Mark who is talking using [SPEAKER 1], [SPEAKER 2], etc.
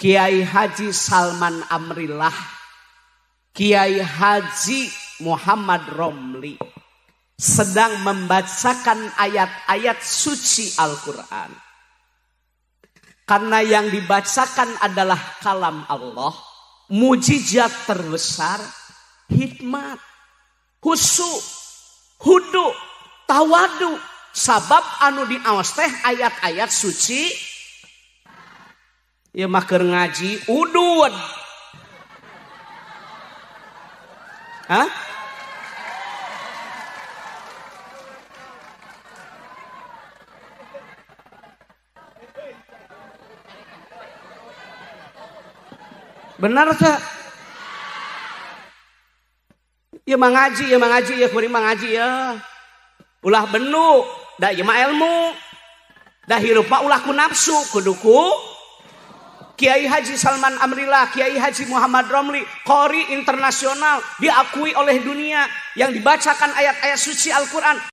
[SPEAKER 1] Kiai Haji Salman Amrillah, Kiai Haji Muhammad Romli sedang membacakan ayat-ayat suci Al-Quran. Karena yang dibacakan adalah kalam Allah, mujizat terbesar, hikmat, khusyuk, hudu, tawadu, sabab anu diaos teh ayat-ayat suci. Ya mah keur ngaji udud. Hah? Benar tak? Ya mengaji, ya kuring mengaji ya. Ulah benu, da ieu mah ilmu. Da hirup mah ulah ku nafsu, kuduku Kiai Haji Salman Amrillah, Kiai Haji Muhammad Romli, qori internasional, diakui oleh dunia yang dibacakan ayat-ayat suci Al-Quran.